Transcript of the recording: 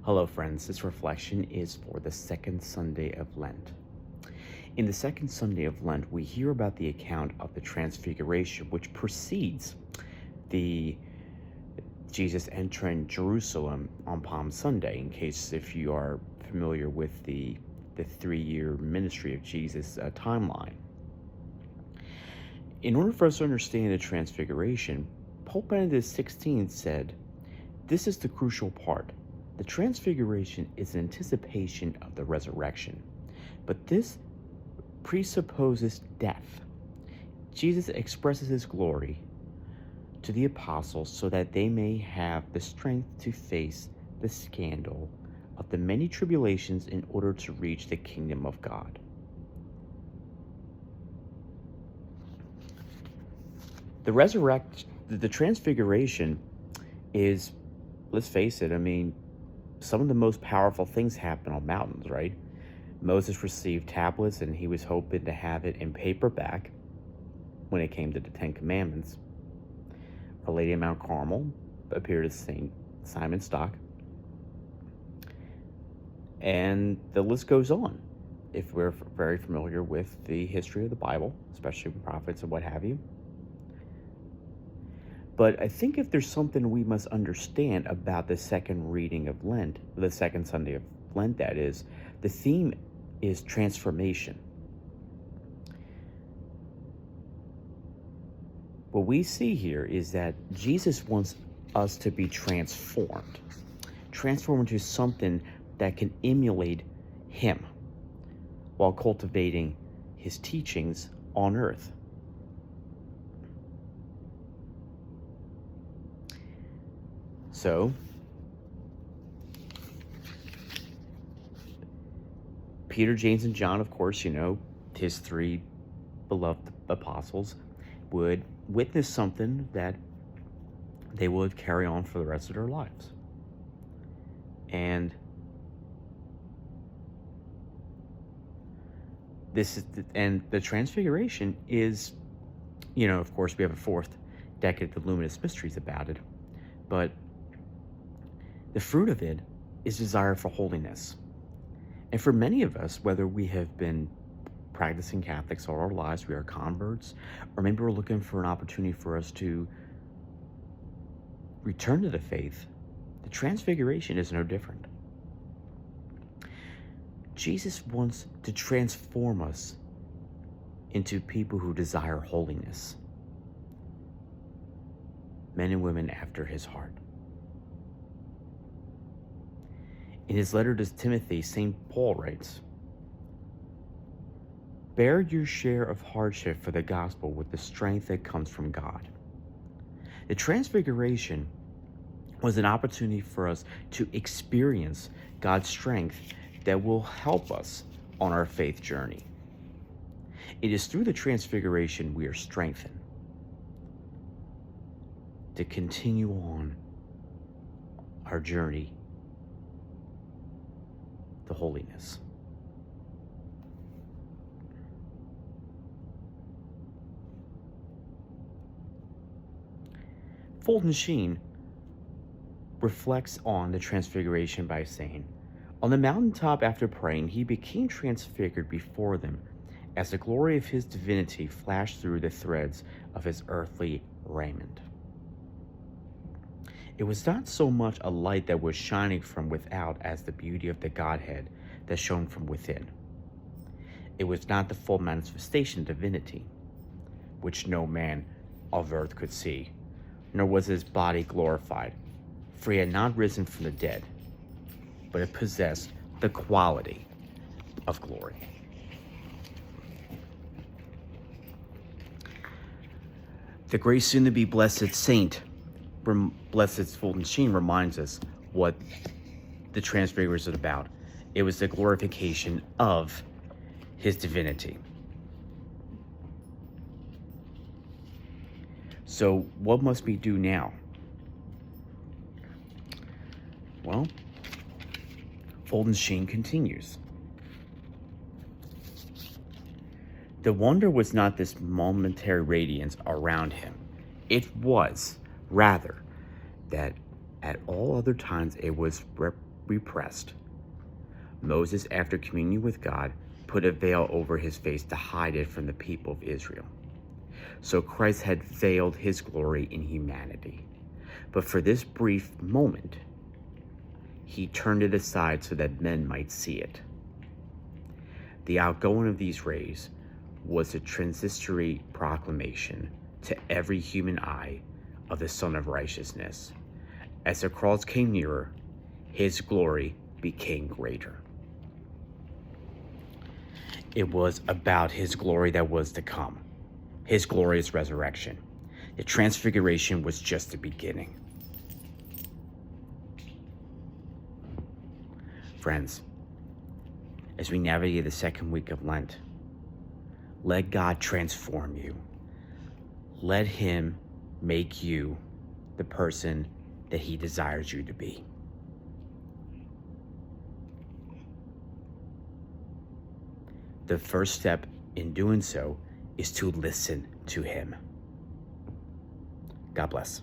Hello friends, this reflection is for the second Sunday of Lent. In the second Sunday of Lent, we hear about the account of the transfiguration, which precedes the Jesus entering Jerusalem on Palm Sunday, in case if you are familiar with the 3-year ministry of Jesus timeline. In order for us to understand the transfiguration, Pope Benedict XVI said, "This is the crucial part. The transfiguration is an anticipation of the resurrection, but this presupposes death. Jesus expresses his glory to the apostles so that they may have the strength to face the scandal of the many tribulations in order to reach the kingdom of God." The transfiguration is, let's face it, some of the most powerful things happen on mountains, right? Moses received tablets and he was hoping to have it in paperback when it came to the 10 Commandments. Our Lady of Mount Carmel appeared as St. Simon Stock. And the list goes on. If we're very familiar with the history of the Bible, especially with prophets and what have you. But I think if there's something we must understand about the second reading of Lent, the second Sunday of Lent, that is, the theme is transformation. What we see here is that Jesus wants us to be transformed into something that can emulate him while cultivating his teachings on earth. So, Peter, James, and John, of course, his 3 beloved apostles, would witness something that they would carry on for the rest of their lives. And the transfiguration is, of course, we have a 4th decade of the luminous mysteries about it, but the fruit of it is desire for holiness. And for many of us, whether we have been practicing Catholics all our lives, we are converts, or maybe we're looking for an opportunity for us to return to the faith, the transfiguration is no different. Jesus wants to transform us into people who desire holiness, men and women after his heart. In his letter to Timothy, St. Paul writes, "Bear your share of hardship for the gospel with the strength that comes from God." The transfiguration was an opportunity for us to experience God's strength that will help us on our faith journey. It is through the transfiguration we are strengthened to continue on our journey to holiness. Fulton Sheen reflects on the transfiguration by saying, "On the mountaintop after praying, he became transfigured before them as the glory of his divinity flashed through the threads of his earthly raiment. It was not so much a light that was shining from without as the beauty of the Godhead that shone from within. It was not the full manifestation of divinity, which no man of earth could see, nor was his body glorified, for he had not risen from the dead, but it possessed the quality of glory." The great soon-to-be blessed saint, Blessed Fulton Sheen, reminds us what the transfiguration is about. It was the glorification of his divinity. So what must we do now? Well, Fulton Sheen continues. The wonder was not this momentary radiance around him. It was, rather, that at all other times it was repressed. Moses, after communion with God, put a veil over his face to hide it from the people of Israel. So Christ had veiled his glory in humanity. But for this brief moment, he turned it aside so that men might see it. The outgoing of these rays was a transitory proclamation to every human eye of the Son of Righteousness. As the cross came nearer, his glory became greater. It was about his glory that was to come, his glorious resurrection. The transfiguration was just the beginning. Friends, as we navigate the second week of Lent, let God transform you. Let him make you the person that he desires you to be. The first step in doing so is to listen to him. God bless.